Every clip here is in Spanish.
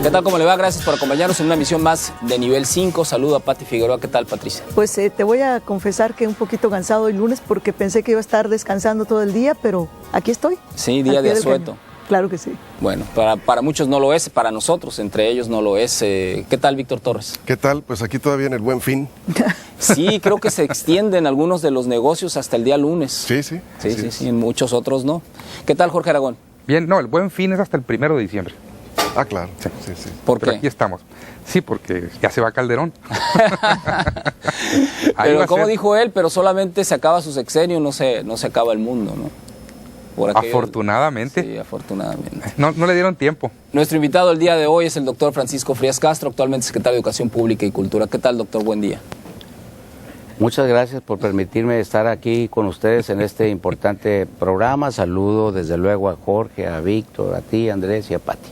¿Qué tal? ¿Cómo le va? Gracias por acompañarnos en una emisión más de Nivel 5. Saludo a Pati Figueroa. ¿Qué tal, Patricia? Pues te voy a confesar que un poquito cansado el lunes porque pensé que iba a estar descansando todo el día, pero aquí estoy. Sí, día de asueto. Claro que sí. Bueno, para muchos no lo es, para nosotros, entre ellos no lo es. ¿Qué tal, Víctor Torres? ¿Qué tal? Pues aquí todavía en el Buen Fin. Sí, creo que se extienden algunos de los negocios hasta el día lunes. Sí. Sí, en muchos otros no. ¿Qué tal, Jorge Aragón? Bien, no, el Buen Fin es hasta el 1 de diciembre. Ah, claro. Sí. ¿Por qué? Pero aquí estamos. Sí, porque ya se va Calderón. Pero como dijo él, pero solamente se acaba su sexenio, no se acaba el mundo, ¿no? Afortunadamente. Sí, afortunadamente. No le dieron tiempo. Nuestro invitado el día de hoy es el doctor Francisco Frías Castro, actualmente secretario de Educación Pública y Cultura. ¿Qué tal, doctor? Buen día. Muchas gracias por permitirme estar aquí con ustedes en este importante programa. Saludo desde luego a Jorge, a Víctor, a ti, Andrés y a Pati.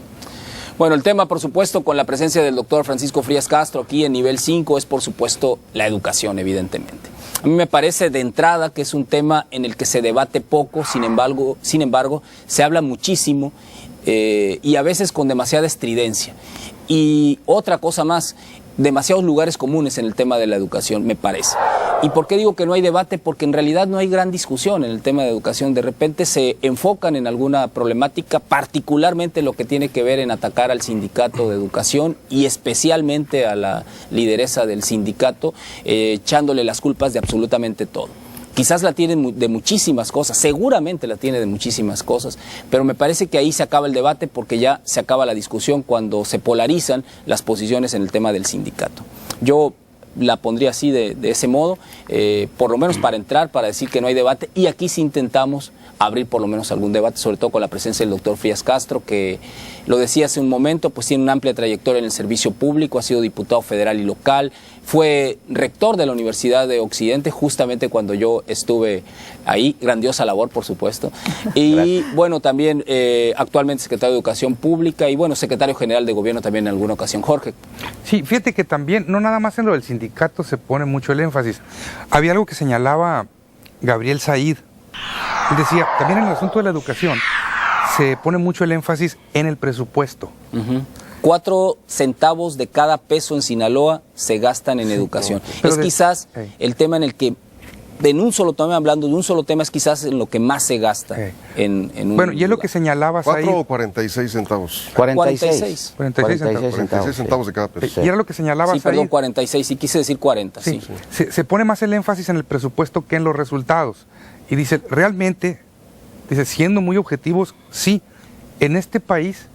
Bueno, el tema, por supuesto, con la presencia del doctor Francisco Frías Castro aquí en Nivel 5 es, por supuesto, la educación, evidentemente. A mí me parece de entrada que es un tema en el que se debate poco, sin embargo se habla muchísimo y a veces con demasiada estridencia. Y otra cosa más, demasiados lugares comunes en el tema de la educación, me parece. ¿Y por qué digo que no hay debate? Porque en realidad no hay gran discusión en el tema de educación. De repente se enfocan en alguna problemática, particularmente lo que tiene que ver en atacar al sindicato de educación y especialmente a la lideresa del sindicato, echándole las culpas de absolutamente todo. Quizás la tienen de muchísimas cosas, seguramente la tiene de muchísimas cosas, pero me parece que ahí se acaba el debate porque ya se acaba la discusión cuando se polarizan las posiciones en el tema del sindicato. Yo la pondría así de ese modo, por lo menos para entrar, para decir que no hay debate, y aquí sí intentamos abrir por lo menos algún debate, sobre todo con la presencia del doctor Frías Castro, que lo decía hace un momento, pues tiene una amplia trayectoria en el servicio público, ha sido diputado federal y local, fue rector de la Universidad de Occidente justamente cuando yo estuve ahí, grandiosa labor por supuesto, y bueno, también actualmente secretario de Educación Pública y bueno, secretario general de Gobierno también en alguna ocasión. Jorge. Sí, fíjate que también, no nada más en lo del sindicato se pone mucho el énfasis. Había algo que señalaba Gabriel Said. Él decía, también en el asunto de la educación se pone mucho el énfasis en el presupuesto. 4 centavos de cada peso en Sinaloa se gastan en educación. Es quizás el tema en el que, en un solo tema, hablando de un solo tema, es quizás en lo que más se gasta en un Bueno, y es lo que señalabas ahí. 4 o 46 centavos. 46 centavos de cada peso. Y era lo que señalabas ahí. Sí, perdón, 46, y quise decir 40, sí. Se pone más el énfasis en el presupuesto que en los resultados. Y dice, realmente, siendo muy objetivos, sí, en este país,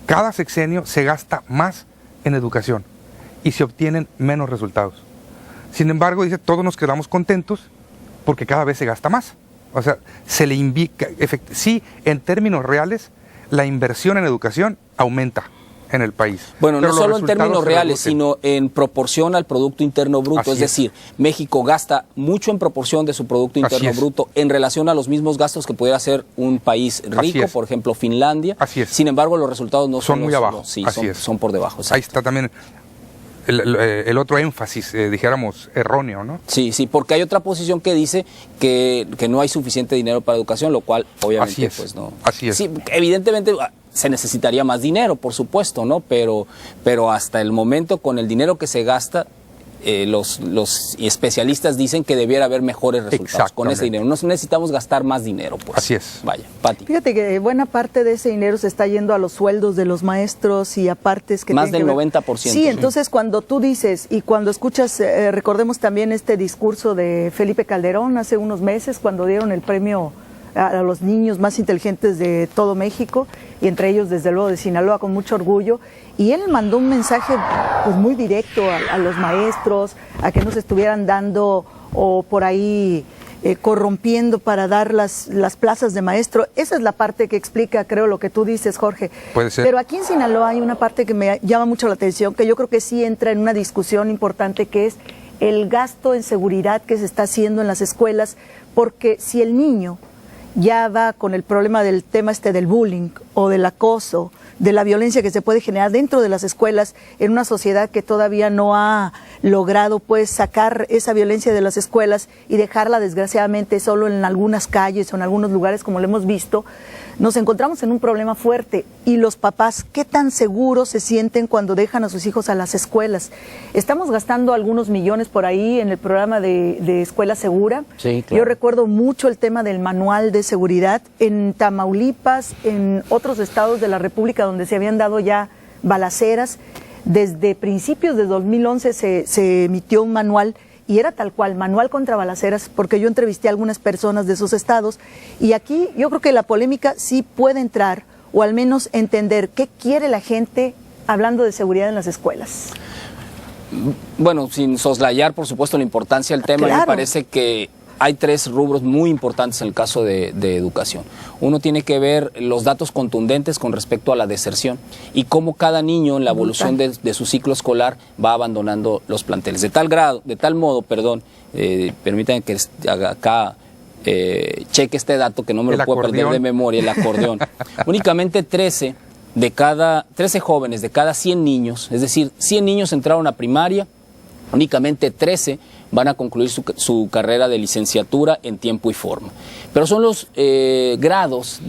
cada sexenio se gasta más en educación y se obtienen menos resultados. Sin embargo, dice, todos nos quedamos contentos porque cada vez se gasta más. O sea, se le indica, sí, en términos reales, la inversión en educación aumenta en el país. Bueno, no solo en términos reales, sino en proporción al Producto Interno Bruto. Es decir, México gasta mucho en proporción de su Producto Interno Bruto en relación a los mismos gastos que pudiera hacer un país rico, por ejemplo, Finlandia. Así es. Sin embargo, los resultados no son muy abajo. Sí, son por debajo. Exacto. Ahí está también el otro énfasis, dijéramos, erróneo, ¿no? Sí, porque hay otra posición que dice que no hay suficiente dinero para educación, lo cual obviamente pues no. Así es. Sí, evidentemente se necesitaría más dinero, por supuesto, ¿no? Pero hasta el momento, con el dinero que se gasta, los especialistas dicen que debiera haber mejores resultados con ese dinero. No necesitamos gastar más dinero, pues. Así es. Vaya, Pati. Fíjate que buena parte de ese dinero se está yendo a los sueldos de los maestros y a partes que más del 90%. Sí, entonces cuando tú dices y cuando escuchas, recordemos también este discurso de Felipe Calderón hace unos meses cuando dieron el premio a los niños más inteligentes de todo México y entre ellos desde luego de Sinaloa con mucho orgullo, y él mandó un mensaje pues muy directo a los maestros, a que no se estuvieran dando o por ahí corrompiendo para dar las plazas de maestro. Esa es la parte que explica, creo, lo que tú dices, Jorge. Puede ser. Pero aquí en Sinaloa hay una parte que me llama mucho la atención, que yo creo que sí entra en una discusión importante, que es el gasto en seguridad que se está haciendo en las escuelas, porque si el niño ya va con el problema del tema del bullying o del acoso, de la violencia que se puede generar dentro de las escuelas en una sociedad que todavía no ha logrado pues sacar esa violencia de las escuelas y dejarla desgraciadamente solo en algunas calles o en algunos lugares como lo hemos visto, nos encontramos en un problema fuerte. Y los papás, ¿qué tan seguros se sienten cuando dejan a sus hijos a las escuelas? Estamos gastando algunos millones por ahí en el programa de Escuela Segura. Sí, claro. Yo recuerdo mucho el tema del manual de seguridad. En Tamaulipas, en otros estados de la República donde se habían dado ya balaceras, desde principios de 2011 se emitió un manual. Y era tal cual, manual contra balaceras, porque yo entrevisté a algunas personas de esos estados. Y aquí yo creo que la polémica sí puede entrar, o al menos entender qué quiere la gente hablando de seguridad en las escuelas. Bueno, sin soslayar, por supuesto, la importancia del tema, Claro. me parece que hay tres rubros muy importantes en el caso de educación. Uno tiene que ver los datos contundentes con respecto a la deserción y cómo cada niño en la evolución de su ciclo escolar va abandonando los planteles. De tal modo, permítanme que acá cheque este dato que no me lo puedo perder de memoria, el acordeón. Únicamente 13 jóvenes de cada 100 niños, es decir, 100 niños entraron a primaria, únicamente 13 van a concluir su carrera de licenciatura en tiempo y forma. Pero son los grados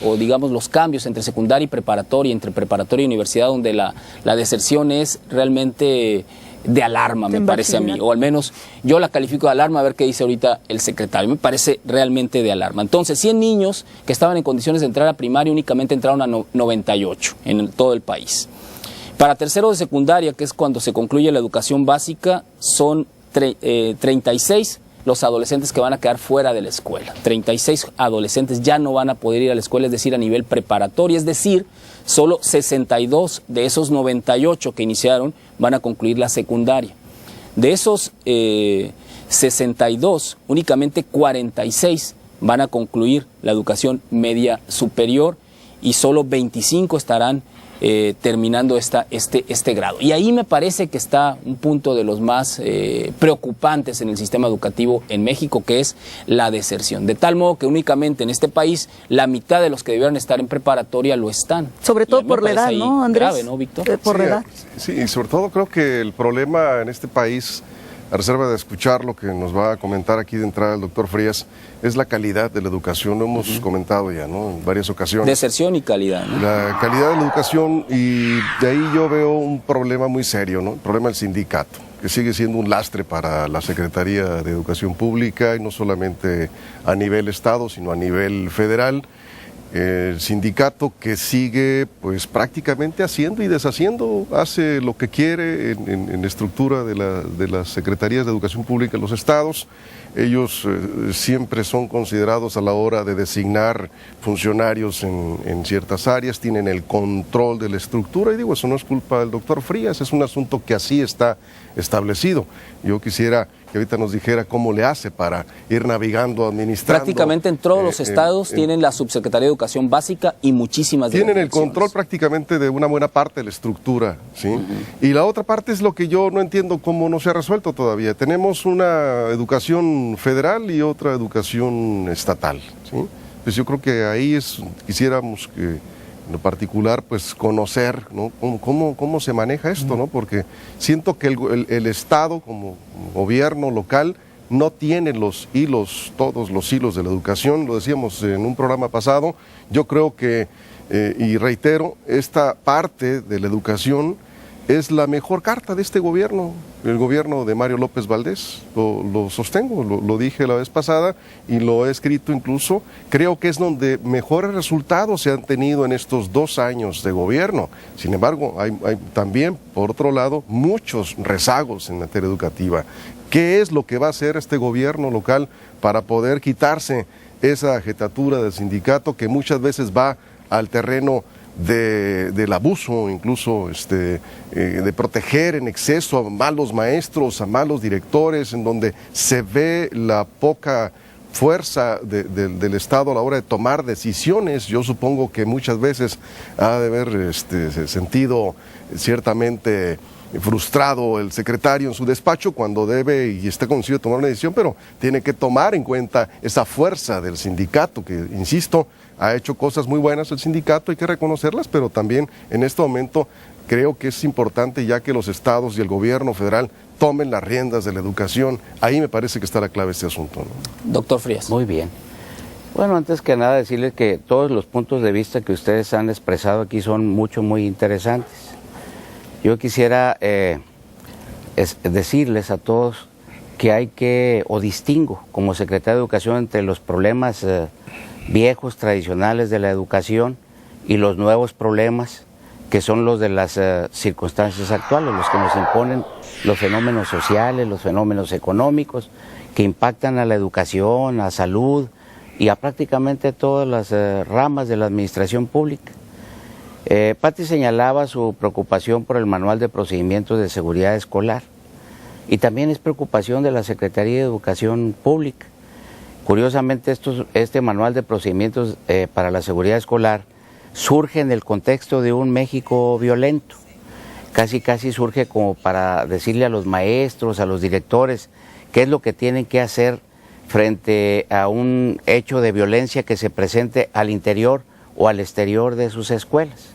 o digamos los cambios entre secundaria y preparatoria, entre preparatoria y universidad, donde la deserción es realmente de alarma, me parece a mí, o al menos yo la califico de alarma, a ver qué dice ahorita el secretario, me parece realmente de alarma. Entonces, 100 niños que estaban en condiciones de entrar a primaria únicamente entraron a 98 en todo el país. Para tercero de secundaria, que es cuando se concluye la educación básica, son 36 los adolescentes que van a quedar fuera de la escuela. 36 adolescentes ya no van a poder ir a la escuela, es decir, a nivel preparatorio, es decir, solo 62 de esos 98 que iniciaron van a concluir la secundaria. De esos 62, únicamente 46 van a concluir la educación media superior y solo 25 estarán terminando este grado. Y ahí me parece que está un punto de los más preocupantes en el sistema educativo en México, que es la deserción. De tal modo que únicamente en este país la mitad de los que debieran estar en preparatoria lo están. Sobre todo por la edad, ¿no, Andrés? Grave, ¿no, Víctor? Por la edad. Sí, y sobre todo creo que el problema en este país, a reserva de escuchar lo que nos va a comentar aquí de entrada el doctor Frías, es la calidad de la educación. Lo hemos comentado ya, ¿no?, en varias ocasiones. Deserción y calidad, ¿no? La calidad de la educación, y de ahí yo veo un problema muy serio, ¿no? El problema del sindicato, que sigue siendo un lastre para la Secretaría de Educación Pública, y no solamente a nivel estado, sino a nivel federal. El sindicato que sigue pues prácticamente haciendo y deshaciendo, hace lo que quiere en la estructura de las secretarías de educación pública en los estados. Ellos siempre son considerados a la hora de designar funcionarios en ciertas áreas, tienen el control de la estructura, y digo, eso no es culpa del doctor Frías, es un asunto que así está establecido. Yo quisiera que ahorita nos dijera cómo le hace para ir navegando, administrando. Prácticamente en todos los estados tienen la Subsecretaría de Educación Básica y muchísimas tienen el direcciones. control prácticamente de una buena parte de la estructura, ¿sí? Y la otra parte es lo que yo no entiendo cómo no se ha resuelto todavía. Tenemos una educación federal y otra educación estatal, ¿sí? Pues yo creo que ahí quisiéramos que, en lo particular, pues conocer, ¿no?, cómo se maneja esto, ¿no? Porque siento que el Estado como gobierno local no tiene todos los hilos de la educación. Lo decíamos en un programa pasado. Yo creo que, y reitero, esta parte de la educación es la mejor carta de este gobierno, el gobierno de Mario López Valdés. Lo sostengo, lo dije la vez pasada y lo he escrito incluso. Creo que es donde mejores resultados se han tenido en estos 2 años de gobierno. Sin embargo, hay también, por otro lado, muchos rezagos en materia educativa. ¿Qué es lo que va a hacer este gobierno local para poder quitarse esa jetatura del sindicato que muchas veces va al terreno del abuso, incluso de proteger en exceso a malos maestros, a malos directores, en donde se ve la poca fuerza del Estado a la hora de tomar decisiones? Yo supongo que muchas veces ha de haber sentido ciertamente frustrado el secretario en su despacho cuando debe y está convencido de tomar una decisión, pero tiene que tomar en cuenta esa fuerza del sindicato, que, insisto, ha hecho cosas muy buenas el sindicato, hay que reconocerlas, pero también en este momento creo que es importante ya que los estados y el gobierno federal tomen las riendas de la educación. Ahí me parece que está la clave de este asunto, ¿no? Doctor Frías. Muy bien. Bueno, antes que nada decirles que todos los puntos de vista que ustedes han expresado aquí son muy interesantes. Yo quisiera decirles a todos que hay que, o distingo como secretario de Educación entre los problemas viejos, tradicionales de la educación y los nuevos problemas que son los de las circunstancias actuales, los que nos imponen los fenómenos sociales, los fenómenos económicos, que impactan a la educación, a salud y a prácticamente todas las ramas de la administración pública. Pati señalaba su preocupación por el manual de procedimientos de seguridad escolar y también es preocupación de la Secretaría de Educación Pública. Curiosamente, este manual de procedimientos para la seguridad escolar surge en el contexto de un México violento. Casi surge como para decirle a los maestros, a los directores, qué es lo que tienen que hacer frente a un hecho de violencia que se presente al interior o al exterior de sus escuelas.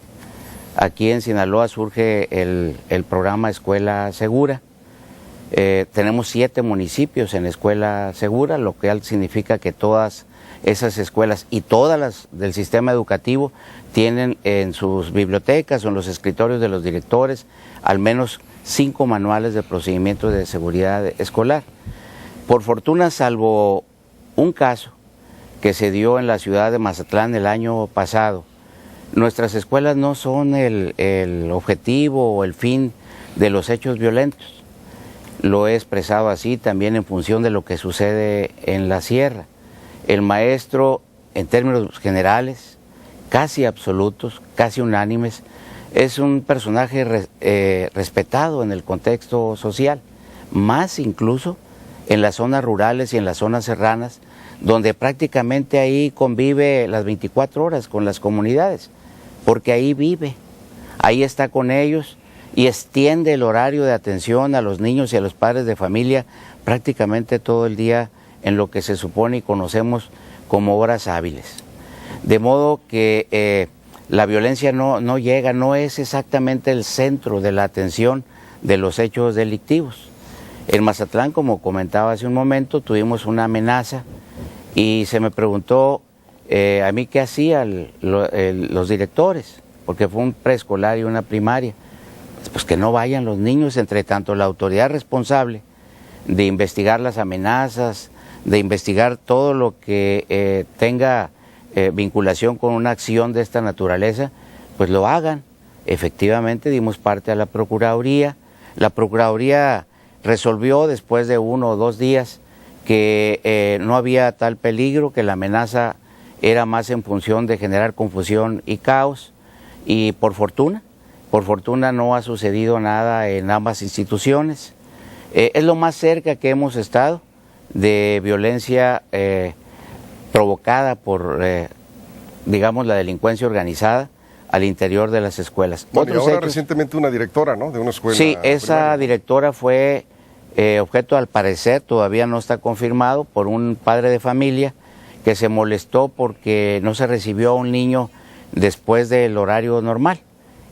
Aquí en Sinaloa surge el programa Escuela Segura. Tenemos 7 municipios en Escuela Segura, lo que significa que todas esas escuelas y todas las del sistema educativo tienen en sus bibliotecas o en los escritorios de los directores al menos 5 manuales de procedimientos de seguridad escolar. Por fortuna, salvo un caso que se dio en la ciudad de Mazatlán el año pasado, nuestras escuelas no son el objetivo o el fin de los hechos violentos. Lo he expresado así también en función de lo que sucede en la sierra. El maestro, en términos generales, casi absolutos, casi unánimes, es un personaje respetado en el contexto social, más incluso en las zonas rurales y en las zonas serranas, donde prácticamente ahí convive las 24 horas con las comunidades, porque ahí vive, ahí está con ellos y extiende el horario de atención a los niños y a los padres de familia prácticamente todo el día en lo que se supone y conocemos como horas hábiles. De modo que la violencia no llega, no es exactamente el centro de la atención de los hechos delictivos. En Mazatlán, como comentaba hace un momento, tuvimos una amenaza y se me preguntó a mí qué hacían los directores, porque fue un preescolar y una primaria. Pues que no vayan los niños, entre tanto la autoridad responsable de investigar las amenazas, de investigar todo lo que tenga vinculación con una acción de esta naturaleza, pues lo hagan. Efectivamente dimos parte a la Procuraduría. La Procuraduría resolvió después de 1 o 2 días que no había tal peligro, que la amenaza era más en función de generar confusión y caos, y por fortuna no ha sucedido nada en ambas instituciones. Es lo más cerca que hemos estado de violencia provocada por, digamos, la delincuencia organizada al interior de las escuelas. Bueno, y ahora recientemente una directora, ¿no?, de una escuela. Sí, esa primaria. directora fue objeto, al parecer, todavía no está confirmado, por un padre de familia que se molestó porque no se recibió a un niño después del horario normal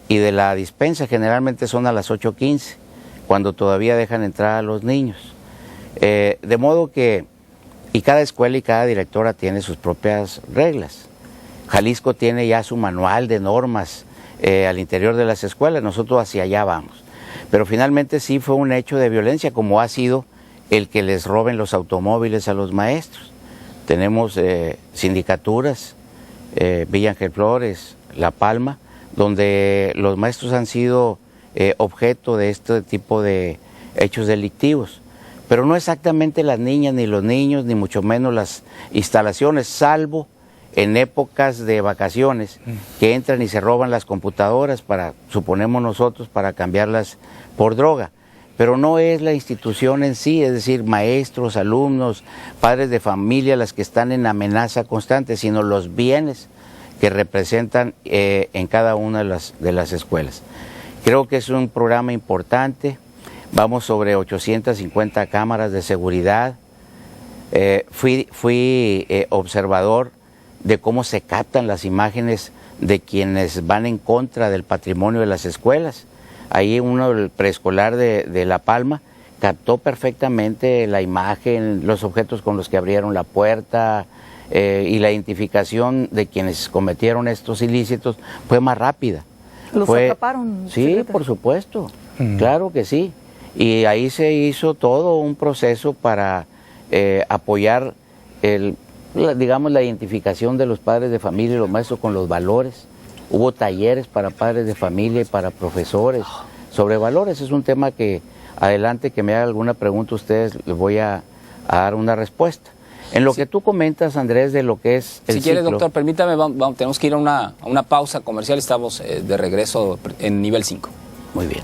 y de la dispensa. Generalmente son a las 8:15, cuando todavía dejan entrar a los niños. De modo que, y cada escuela y cada directora tiene sus propias reglas. Jalisco tiene ya su manual de normas al interior de las escuelas, nosotros hacia allá vamos. Pero finalmente sí fue un hecho de violencia, como ha sido el que les roben los automóviles a los maestros. Tenemos sindicaturas, Villa Ángel Flores, La Palma, donde los maestros han sido objeto de este tipo de hechos delictivos. Pero no exactamente las niñas, ni los niños, ni mucho menos las instalaciones, salvo en épocas de vacaciones, que entran y se roban las computadoras para, suponemos nosotros, para cambiarlas por droga. Pero no es la institución en sí, es decir, maestros, alumnos, padres de familia, las que están en amenaza constante, sino los bienes que representan en cada una de las escuelas. Creo que es un programa importante. Vamos sobre 850 cámaras de seguridad. Fui observador de cómo se captan las imágenes de quienes van en contra del patrimonio de las escuelas. Ahí uno del preescolar de La Palma captó perfectamente la imagen, los objetos con los que abrieron la puerta, y la identificación de quienes cometieron estos ilícitos fue más rápida. ¿Los atraparon? Sí, secretario? por supuesto, claro que sí. Y ahí se hizo todo un proceso para apoyar digamos, la identificación de los padres de familia y los maestros con los valores. Hubo talleres para padres de familia y para profesores sobre valores. Es un tema que adelante que me haga alguna pregunta a ustedes les voy a dar una respuesta. En lo que tú comentas, Andrés, de lo que es el Si quiere, ciclo, doctor, permítame, tenemos que ir a una pausa comercial, estamos de regreso en nivel 5. Muy bien.